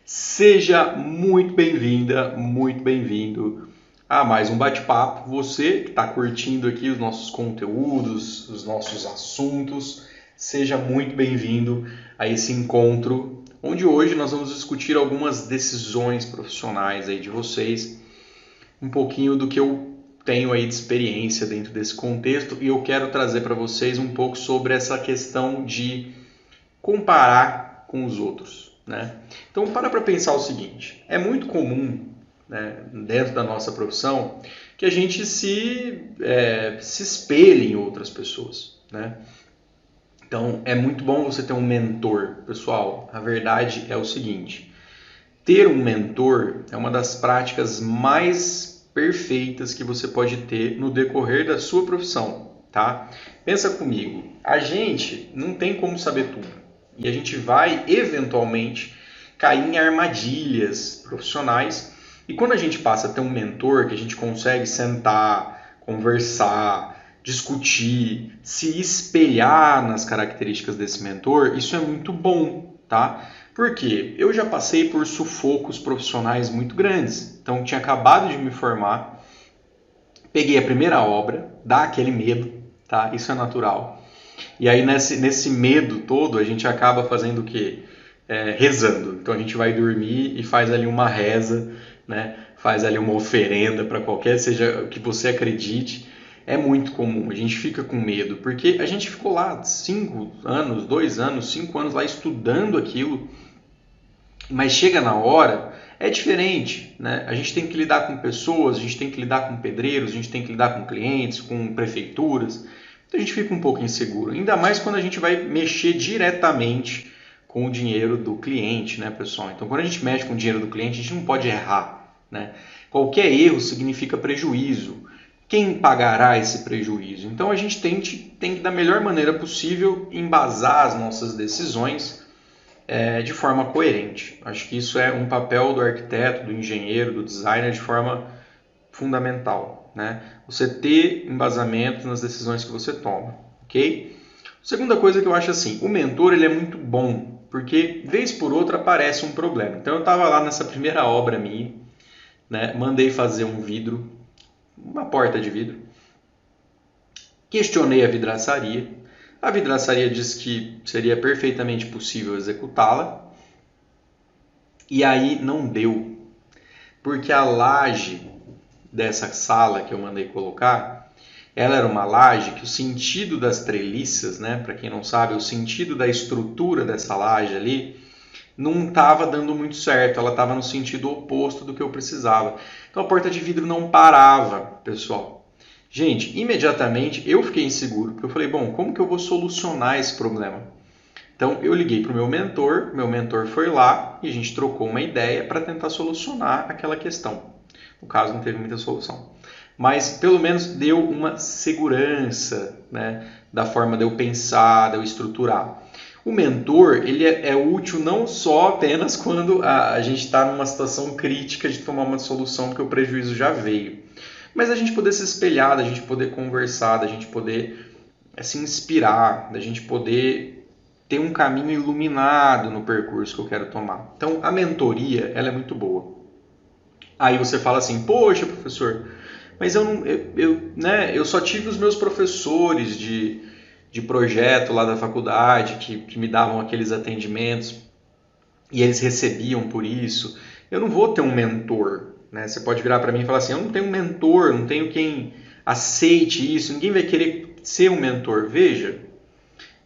Seja muito bem-vinda, muito bem-vindo a mais um bate-papo. Você que está curtindo aqui os nossos conteúdos, os nossos assuntos, seja muito bem-vindo a esse encontro, onde hoje nós vamos discutir algumas decisões profissionais aí de vocês, um pouquinho do que eu tenho aí de experiência dentro desse contexto e eu quero trazer para vocês um pouco sobre essa questão de comparar com os outros, né? Então, para pensar o seguinte, é muito comum, né, dentro da nossa profissão que a gente se espelhe em outras pessoas, né? Então, é muito bom você ter um mentor. Pessoal, a verdade é o seguinte, ter um mentor é uma das práticas mais perfeitas que você pode ter no decorrer da sua profissão, tá? Pensa comigo, a gente não tem como saber tudo e a gente vai eventualmente cair em armadilhas profissionais e quando a gente passa a ter um mentor que a gente consegue sentar, conversar, discutir, se espelhar nas características desse mentor, isso é muito bom, tá? Porque eu já passei por sufocos profissionais muito grandes. Então, tinha acabado de me formar, peguei a primeira obra, dá aquele medo, tá? Isso é natural. E aí, nesse medo todo, a gente acaba fazendo o quê? Rezando. Então, a gente vai dormir e faz ali uma reza, né? Faz ali uma oferenda para qualquer, seja o que você acredite. É muito comum, a gente fica com medo, porque a gente ficou lá 5 anos, 2 anos, 5 anos lá estudando aquilo, mas chega na hora, é diferente, né? A gente tem que lidar com pessoas, a gente tem que lidar com pedreiros, a gente tem que lidar com clientes, com prefeituras. Então a gente fica um pouco inseguro, ainda mais quando a gente vai mexer diretamente com o dinheiro do cliente, né, pessoal? Então quando a gente mexe com o dinheiro do cliente, a gente não pode errar, né? Qualquer erro significa prejuízo. Quem pagará esse prejuízo? Então a gente tem que, da melhor maneira possível, embasar as nossas decisões de forma coerente. Acho que isso é um papel do arquiteto, do engenheiro, do designer de forma fundamental, né? Você ter embasamento nas decisões que você toma, ok? Segunda coisa que eu acho assim, o mentor ele é muito bom, porque vez por outra aparece um problema. Então eu estava lá nessa primeira obra minha, né? Mandei fazer um vidro, uma porta de vidro, questionei a vidraçaria. A vidraçaria disse que seria perfeitamente possível executá-la, e aí não deu, porque a laje dessa sala que eu mandei colocar, ela era uma laje que o sentido das treliças, né, para quem não sabe, o sentido da estrutura dessa laje ali, não estava dando muito certo, ela estava no sentido oposto do que eu precisava. Então a porta de vidro não parava, pessoal. Gente, imediatamente eu fiquei inseguro, porque eu falei, bom, como que eu vou solucionar esse problema? Então eu liguei para o meu mentor foi lá e a gente trocou uma ideia para tentar solucionar aquela questão. No caso não teve muita solução, mas pelo menos deu uma segurança, né, da forma de eu pensar, de eu estruturar. O mentor ele é útil não só apenas quando a gente está numa situação crítica de tomar uma solução porque o prejuízo já veio, mas a gente poder se espelhar, da gente poder conversar, da gente poder se inspirar, da gente poder ter um caminho iluminado no percurso que eu quero tomar. Então, a mentoria, ela é muito boa. Aí você fala assim, poxa, professor, mas eu só tive os meus professores de projeto lá da faculdade que me davam aqueles atendimentos e eles recebiam por isso. Eu não vou ter um mentor, né? Você pode virar para mim e falar assim, eu não tenho um mentor, não tenho quem aceite isso, ninguém vai querer ser um mentor. Veja,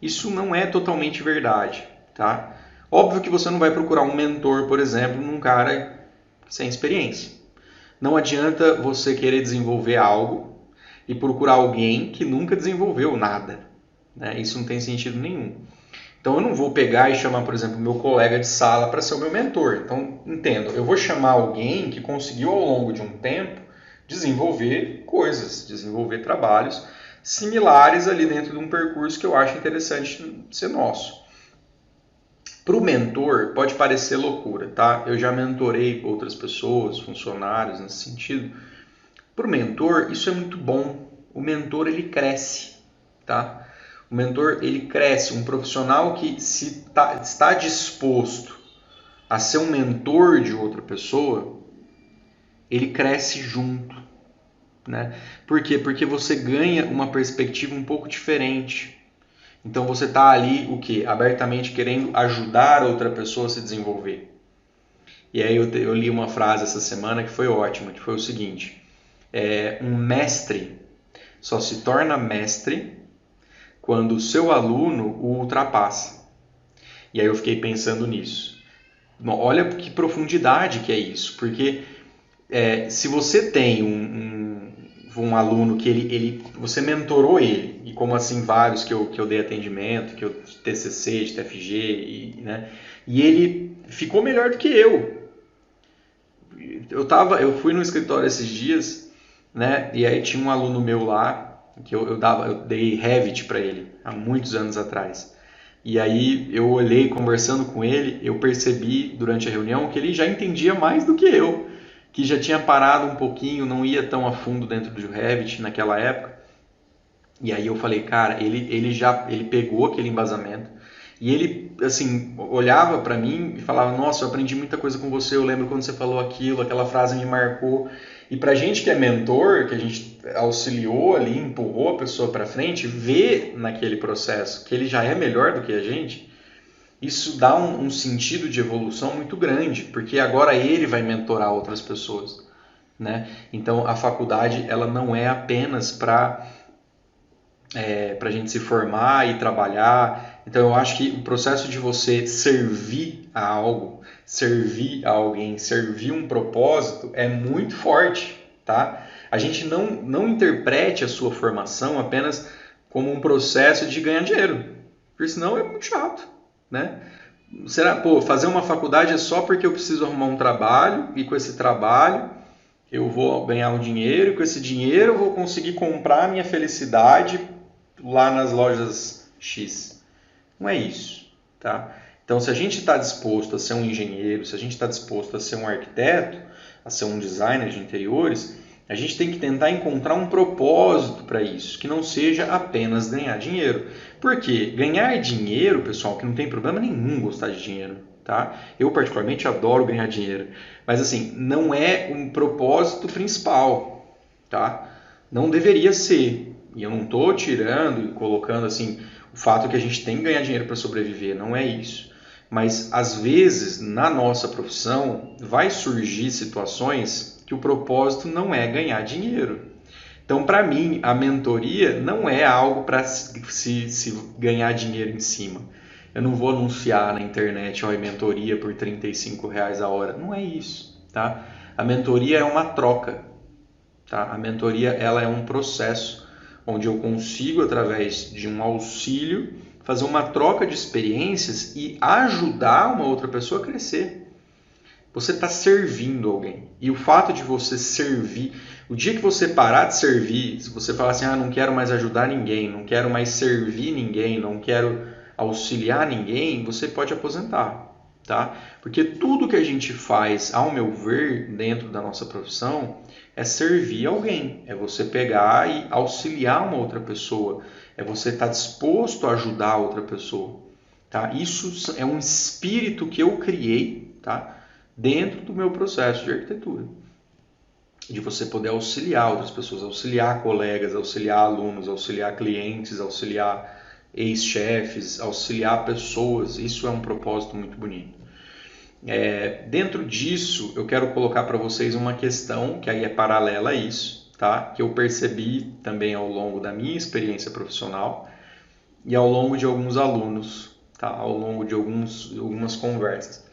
isso não é totalmente verdade, tá? Óbvio que você não vai procurar um mentor, por exemplo, num cara sem experiência. Não adianta você querer desenvolver algo e procurar alguém que nunca desenvolveu nada, né? Isso não tem sentido nenhum. Então eu não vou pegar e chamar, por exemplo, meu colega de sala para ser o meu mentor. Então, entendo, eu vou chamar alguém que conseguiu ao longo de um tempo desenvolver coisas, desenvolver trabalhos similares ali dentro de um percurso que eu acho interessante ser nosso. Para o mentor pode parecer loucura, tá? Eu já mentorei outras pessoas, funcionários nesse sentido. Para o mentor isso é muito bom. O mentor ele cresce, tá? O mentor ele cresce, um profissional que está disposto a ser um mentor de outra pessoa, ele cresce junto, né? Por quê? Porque você ganha uma perspectiva um pouco diferente. Então você está ali o quê? Abertamente querendo ajudar outra pessoa a se desenvolver. E aí eu li uma frase essa semana que foi ótima, que foi o seguinte: um mestre só se torna mestre quando o seu aluno o ultrapassa. E aí eu fiquei pensando nisso. Olha que profundidade que é isso, porque se você tem um aluno que você mentorou ele, e como assim vários que eu dei atendimento, que eu de TCC, de TFG, né, e ele ficou melhor do que eu. Eu fui no escritório esses dias, né, e aí tinha um aluno meu lá, que eu dei Revit para ele, há muitos anos atrás. E aí eu olhei, conversando com ele, eu percebi durante a reunião que ele já entendia mais do que eu, que já tinha parado um pouquinho, não ia tão a fundo dentro do Revit naquela época. E aí eu falei, cara, ele pegou aquele embasamento e ele, assim, olhava para mim e falava, nossa, eu aprendi muita coisa com você, eu lembro quando você falou aquilo, aquela frase me marcou. E pra gente que é mentor, que a gente auxiliou ali, empurrou a pessoa para frente, ver naquele processo que ele já é melhor do que a gente, isso dá um sentido de evolução muito grande, porque agora ele vai mentorar outras pessoas, né? Então a faculdade ela não é apenas para a gente se formar e trabalhar. Então eu acho que o processo de você servir a algo, servir a alguém, servir um propósito é muito forte, tá? A gente não interprete a sua formação apenas como um processo de ganhar dinheiro, porque senão é muito chato, né? Será, fazer uma faculdade é só porque eu preciso arrumar um trabalho e com esse trabalho eu vou ganhar um dinheiro e com esse dinheiro eu vou conseguir comprar a minha felicidade lá nas lojas X. Não é isso, tá? Então, se a gente está disposto a ser um engenheiro, se a gente está disposto a ser um arquiteto, a ser um designer de interiores, a gente tem que tentar encontrar um propósito para isso, que não seja apenas ganhar dinheiro. Por quê? Ganhar dinheiro, pessoal, que não tem problema nenhum gostar de dinheiro, tá? Eu particularmente adoro ganhar dinheiro, mas assim, não é um propósito principal, tá? Não deveria ser. E eu não estou tirando e colocando assim o fato que a gente tem que ganhar dinheiro para sobreviver, não é isso. Mas às vezes na nossa profissão vai surgir situações que o propósito não é ganhar dinheiro. Então, para mim, a mentoria não é algo para se ganhar dinheiro em cima. Eu não vou anunciar na internet, ó, mentoria por R$ 35 a hora. Não é isso, tá? A mentoria é uma troca, tá? A mentoria ela é um processo onde eu consigo, através de um auxílio, fazer uma troca de experiências e ajudar uma outra pessoa a crescer. Você está servindo alguém. E o fato de você servir, o dia que você parar de servir, se você falar assim, não quero mais ajudar ninguém, não quero mais servir ninguém, não quero auxiliar ninguém, você pode aposentar, tá? Porque tudo que a gente faz, ao meu ver, dentro da nossa profissão, é servir alguém, é você pegar e auxiliar uma outra pessoa, é você estar disposto a ajudar outra pessoa, tá? Isso é um espírito que eu criei, tá? Dentro do meu processo de arquitetura, de você poder auxiliar outras pessoas, auxiliar colegas, auxiliar alunos, auxiliar clientes, auxiliar ex-chefes, auxiliar pessoas. Isso é um propósito muito bonito. Dentro disso, eu quero colocar para vocês uma questão que aí é paralela a isso, tá? Que eu percebi também ao longo da minha experiência profissional e ao longo de alguns alunos, tá? Ao longo de algumas conversas.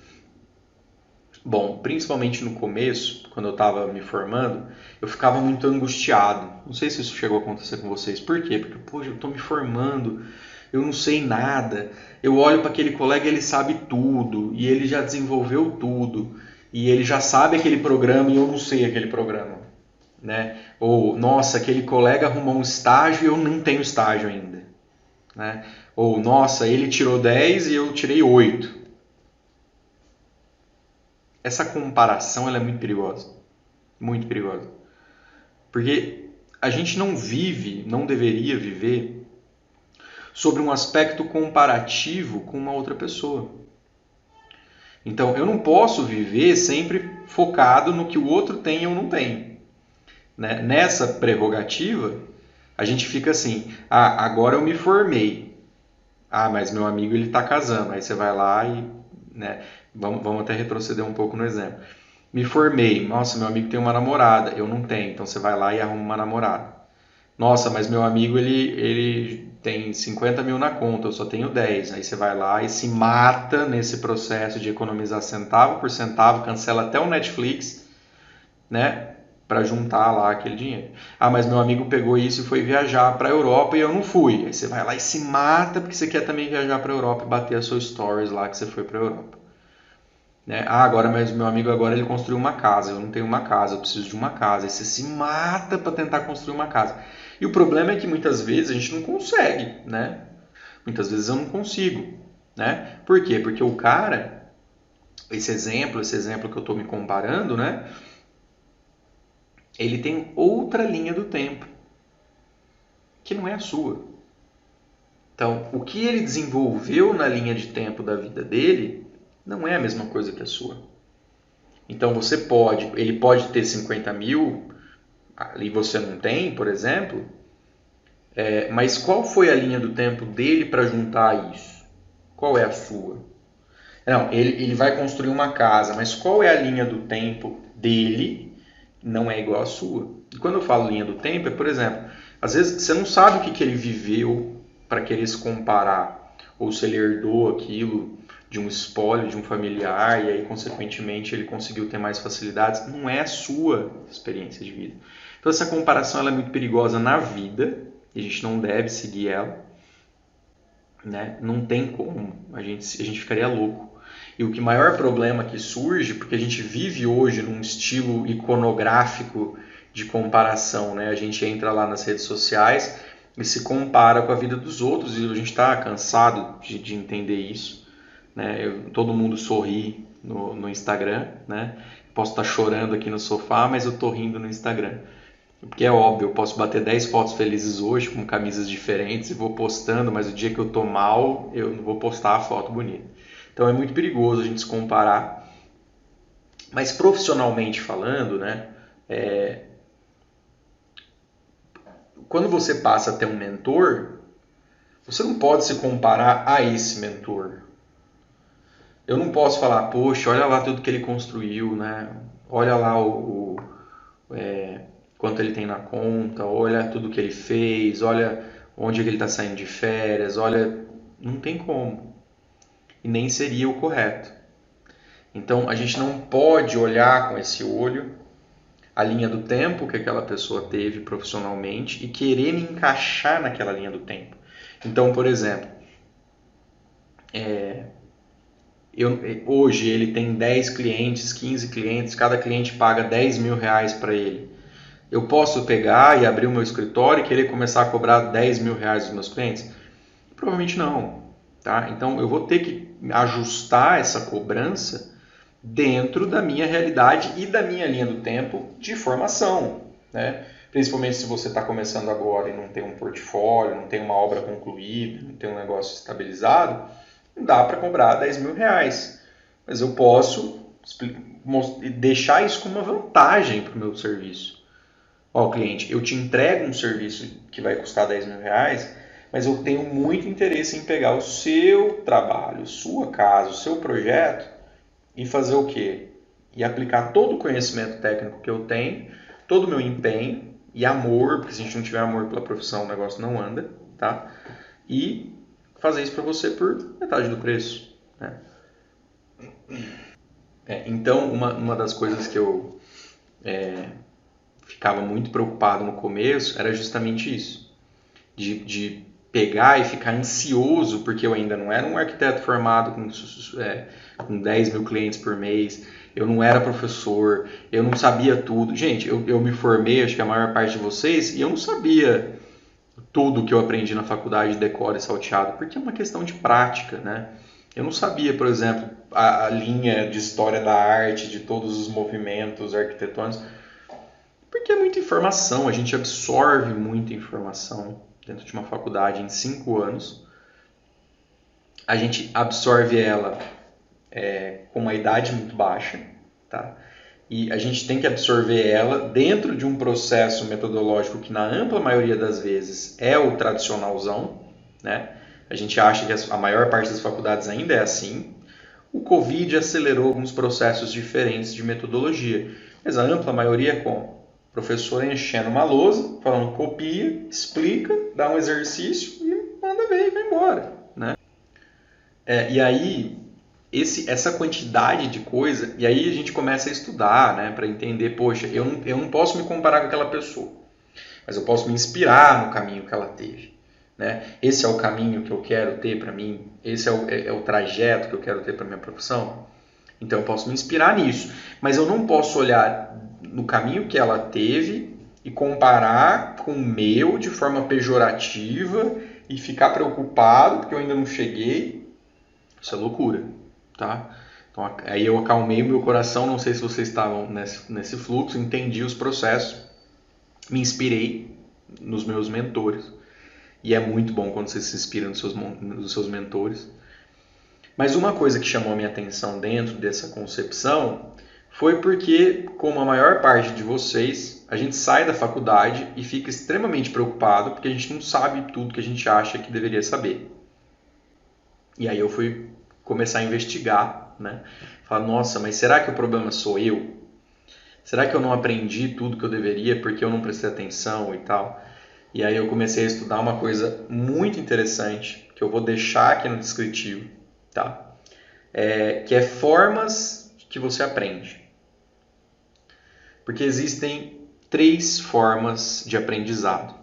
Bom, principalmente no começo, quando eu estava me formando, eu ficava muito angustiado. Não sei se isso chegou a acontecer com vocês. Por quê? Porque, poxa, eu estou me formando, eu não sei nada. Eu olho para aquele colega, ele sabe tudo, e ele já desenvolveu tudo, e ele já sabe aquele programa e eu não sei aquele programa, né? Ou, nossa, aquele colega arrumou um estágio e eu não tenho estágio ainda, né? Ou, nossa, ele tirou 10 e eu tirei 8. Essa comparação ela é muito perigosa. Muito perigosa. Porque a gente não vive, não deveria viver, sobre um aspecto comparativo com uma outra pessoa. Então, eu não posso viver sempre focado no que o outro tem e eu não tenho. Né? Nessa prerrogativa, a gente fica assim, agora eu me formei. Mas meu amigo ele está casando. Aí você vai lá e... Né? Vamos até retroceder um pouco no exemplo. Me formei. Nossa, meu amigo tem uma namorada. Eu não tenho. Então você vai lá e arruma uma namorada. Nossa, mas meu amigo ele tem 50 mil na conta, eu só tenho 10. Aí você vai lá e se mata nesse processo de economizar centavo por centavo, cancela até o Netflix, né? Para juntar lá aquele dinheiro. Mas meu amigo pegou isso e foi viajar para a Europa e eu não fui. Aí você vai lá e se mata porque você quer também viajar para a Europa e bater as suas stories lá que você foi para a Europa. Né? Mas meu amigo agora ele construiu uma casa, eu não tenho uma casa, eu preciso de uma casa. Aí você se mata para tentar construir uma casa. E o problema é que muitas vezes a gente não consegue, né? Muitas vezes eu não consigo, né? Por quê? Porque o cara, esse exemplo que eu estou me comparando, né? Ele tem outra linha do tempo, que não é a sua. Então, o que ele desenvolveu na linha de tempo da vida dele não é a mesma coisa que a sua. Então ele pode ter 50 mil e você não tem, por exemplo, mas qual foi a linha do tempo dele para juntar isso? Qual é a sua? Não, ele vai construir uma casa, mas qual é a linha do tempo dele? Não é igual à sua. E quando eu falo linha do tempo, por exemplo, às vezes você não sabe o que ele viveu para querer se comparar, ou se ele herdou aquilo de um espólio de um familiar e aí, consequentemente, ele conseguiu ter mais facilidades. Não é a sua experiência de vida. Então, essa comparação ela é muito perigosa na vida e a gente não deve seguir ela. Né? Não tem como, a gente ficaria louco. E o que maior problema que surge, porque a gente vive hoje num estilo iconográfico de comparação, né? A gente entra lá nas redes sociais e se compara com a vida dos outros e a gente está cansado de entender isso, né? Todo mundo sorri no Instagram, né? Posso estar chorando aqui no sofá, mas eu estou rindo no Instagram. Porque é óbvio, eu posso bater 10 fotos felizes hoje com camisas diferentes e vou postando, mas o dia que eu tô mal, eu não vou postar a foto bonita. Então é muito perigoso a gente se comparar. Mas profissionalmente falando, né, quando você passa a ter um mentor, você não pode se comparar a esse mentor. Eu não posso falar, poxa, olha lá tudo que ele construiu, né? Olha lá quanto ele tem na conta, olha tudo que ele fez, olha onde ele está saindo de férias, olha, não tem como. E nem seria o correto. Então a gente não pode olhar com esse olho a linha do tempo que aquela pessoa teve profissionalmente e querer me encaixar naquela linha do tempo. Então, por exemplo, hoje ele tem 10 clientes, 15 clientes, cada cliente paga 10 mil reais para ele. Eu posso pegar e abrir o meu escritório e querer começar a cobrar 10 mil reais dos meus clientes? Provavelmente não. Tá? Então eu vou ter que ajustar essa cobrança dentro da minha realidade e da minha linha do tempo de formação. Né? Principalmente se você está começando agora e não tem um portfólio, não tem uma obra concluída, não tem um negócio estabilizado, não dá para cobrar 10 mil reais. Mas eu posso deixar isso como uma vantagem para o meu serviço. Ó, cliente, eu te entrego um serviço que vai custar 10 mil reais, mas eu tenho muito interesse em pegar o seu trabalho, sua casa, o seu projeto e fazer o quê? E aplicar todo o conhecimento técnico que eu tenho, todo o meu empenho e amor, porque se a gente não tiver amor pela profissão, o negócio não anda, tá? E fazer isso para você por metade do preço, né? Então, uma das coisas que eu ficava muito preocupado no começo era justamente isso, de pegar e ficar ansioso, porque eu ainda não era um arquiteto formado com 10 mil clientes por mês, eu não era professor, eu não sabia tudo. Gente, eu me formei, acho que a maior parte de vocês, e eu não sabia tudo que eu aprendi na faculdade de decora e salteado, porque é uma questão de prática, né? Eu não sabia, por exemplo, a linha de história da arte, de todos os movimentos arquitetônicos, porque é muita informação, a gente absorve muita informação dentro de uma faculdade em 5 anos. A gente absorve ela com uma idade muito baixa, tá? E a gente tem que absorver ela dentro de um processo metodológico que na ampla maioria das vezes é o tradicionalzão, né? A gente acha que a maior parte das faculdades ainda é assim. O Covid acelerou alguns processos diferentes de metodologia, mas a ampla maioria é como? O professor enchendo uma lousa, falando copia, explica, dá um exercício e manda ver e vai embora, né? E aí, essa quantidade de coisa, e aí a gente começa a estudar, né, para entender, poxa, eu não posso me comparar com aquela pessoa, mas eu posso me inspirar no caminho que ela teve. Né? Esse é o caminho que eu quero ter para mim, esse é o trajeto que eu quero ter para minha profissão. Então eu posso me inspirar nisso, mas eu não posso olhar no caminho que ela teve e comparar com o meu de forma pejorativa e ficar preocupado porque eu ainda não cheguei. Isso é loucura, tá? Então aí eu acalmei o meu coração, não sei se vocês estavam nesse fluxo, entendi os processos, me inspirei nos meus mentores. E é muito bom quando você se inspira nos seus mentores. Mas uma coisa que chamou a minha atenção dentro dessa concepção foi porque, como a maior parte de vocês, a gente sai da faculdade e fica extremamente preocupado porque a gente não sabe tudo que a gente acha que deveria saber. E aí eu fui começar a investigar, né? Falar, nossa, mas será que o problema sou eu? Será que eu não aprendi tudo que eu deveria porque eu não prestei atenção e tal? E aí eu comecei a estudar uma coisa muito interessante, que eu vou deixar aqui no descritivo, tá? Que é formas que você aprende. Porque existem 3 formas de aprendizado.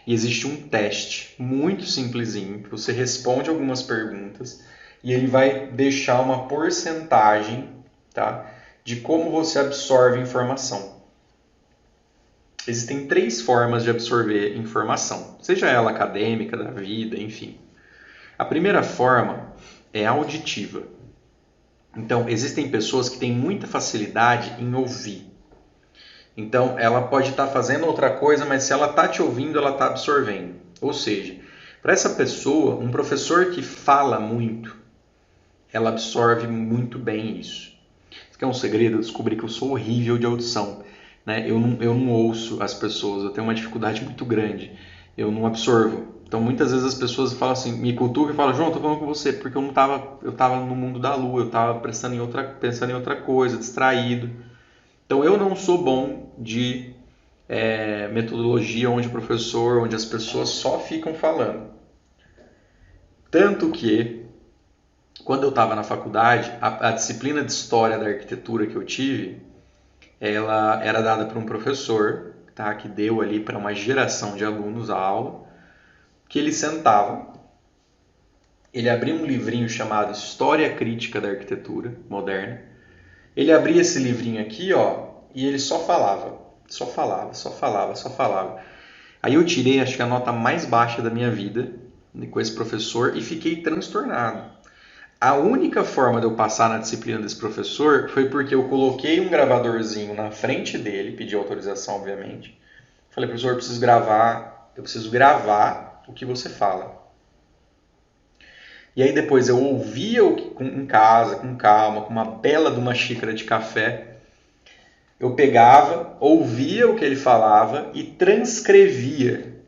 E existe um teste muito simplesinho, que você responde algumas perguntas e ele vai deixar uma porcentagem, tá, de como você absorve informação. Existem 3 formas de absorver informação, seja ela acadêmica, da vida, enfim. A primeira forma é auditiva. Então, existem pessoas que têm muita facilidade em ouvir. Então, ela pode estar fazendo outra coisa, mas se ela está te ouvindo, ela está absorvendo. Ou seja, para essa pessoa, um professor que fala muito, ela absorve muito bem isso. Isso que é um segredo, eu descobri que eu sou horrível de audição. Né? Eu não ouço as pessoas, eu tenho uma dificuldade muito grande, eu não absorvo. Então muitas vezes as pessoas falam assim, me cutucam e falam, João, tô falando com você, porque eu estava no mundo da lua, eu estava pensando em outra coisa, distraído. Então eu não sou bom de metodologia onde as pessoas só ficam falando. Tanto que, quando eu estava na faculdade, a disciplina de História da Arquitetura que eu tive, ela era dada por um professor, tá, que deu ali para uma geração de alunos a aula, que ele sentava, ele abria um livrinho chamado História Crítica da Arquitetura Moderna, ele abria esse livrinho aqui, ó, e ele só falava. Aí eu tirei, acho que a nota mais baixa da minha vida com esse professor e fiquei transtornado. A única forma de eu passar na disciplina desse professor foi porque eu coloquei um gravadorzinho na frente dele, pedi autorização, obviamente. Falei, professor, eu preciso gravar o que você fala. E aí depois eu ouvia em casa, com calma, com uma bela de uma xícara de café. Eu pegava, ouvia o que ele falava e transcrevia.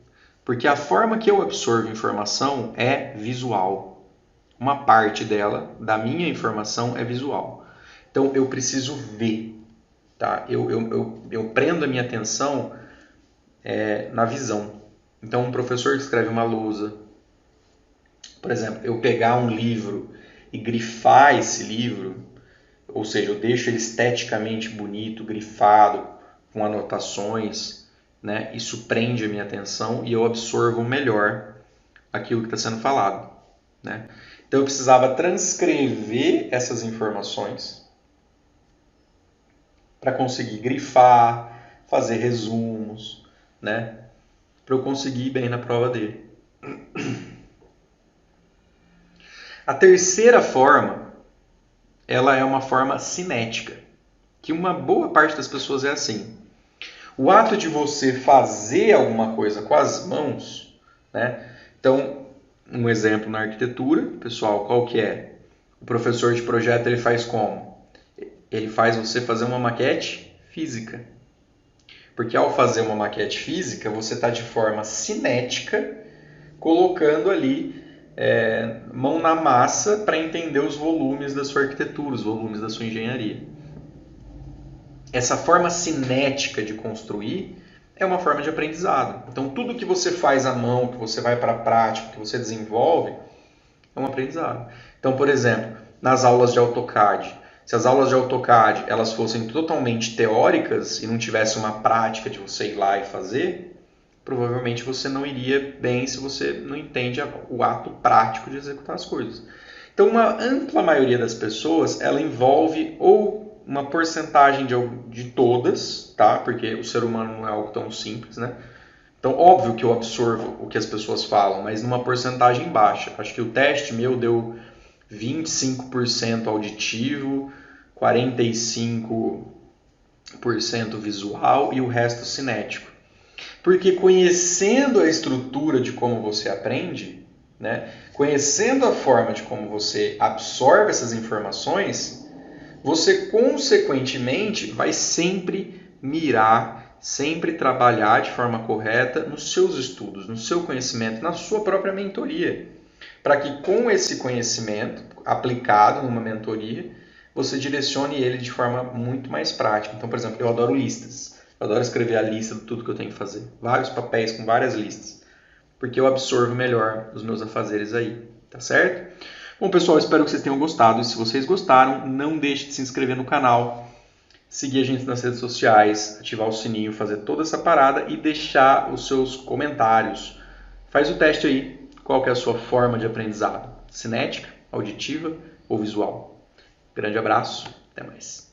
Porque a forma que eu absorvo informação é visual. Uma parte dela, da minha informação, é visual. Então eu preciso ver. Tá? Eu prendo a minha atenção na visão. Então um professor que escreve uma lousa, por exemplo, eu pegar um livro e grifar esse livro, ou seja, eu deixo ele esteticamente bonito, grifado, com anotações, né? Isso prende a minha atenção e eu absorvo melhor aquilo que está sendo falado, né? Então eu precisava transcrever essas informações para conseguir grifar, fazer resumos, né? Para eu conseguir ir bem na prova dele. A terceira forma, ela é uma forma cinética, que uma boa parte das pessoas é assim. O ato de você fazer alguma coisa com as mãos, né? Então, um exemplo na arquitetura, pessoal, qual que é? O professor de projeto ele faz como? Ele faz você fazer uma maquete física. Porque ao fazer uma maquete física, você está de forma cinética colocando ali mão na massa para entender os volumes da sua arquitetura, os volumes da sua engenharia. Essa forma cinética de construir é uma forma de aprendizado. Então, tudo que você faz à mão, que você vai para a prática, que você desenvolve, é um aprendizado. Então, por exemplo, nas aulas de AutoCAD, se as aulas de AutoCAD elas fossem totalmente teóricas e não tivesse uma prática de você ir lá e fazer, provavelmente você não iria bem se você não entende o ato prático de executar as coisas. Então, uma ampla maioria das pessoas, ela envolve ou uma porcentagem de todas, tá? Porque o ser humano não é algo tão simples, né? Então, óbvio que eu absorvo o que as pessoas falam, mas numa porcentagem baixa. Acho que o teste meu deu 25% auditivo, 45% visual e o resto cinético. Porque conhecendo a estrutura de como você aprende, né, conhecendo a forma de como você absorve essas informações, você consequentemente vai sempre mirar, sempre trabalhar de forma correta nos seus estudos, no seu conhecimento, na sua própria mentoria. Para que com esse conhecimento aplicado numa mentoria, você direcione ele de forma muito mais prática. Então, por exemplo, eu adoro listas. Eu adoro escrever a lista de tudo que eu tenho que fazer. Vários papéis com várias listas. Porque eu absorvo melhor os meus afazeres aí. Tá certo? Bom, pessoal, espero que vocês tenham gostado. E se vocês gostaram, não deixe de se inscrever no canal, seguir a gente nas redes sociais, ativar o sininho, fazer toda essa parada e deixar os seus comentários. Faz o teste aí. Qual que é a sua forma de aprendizado? Cinética, auditiva ou visual? Grande abraço, até mais.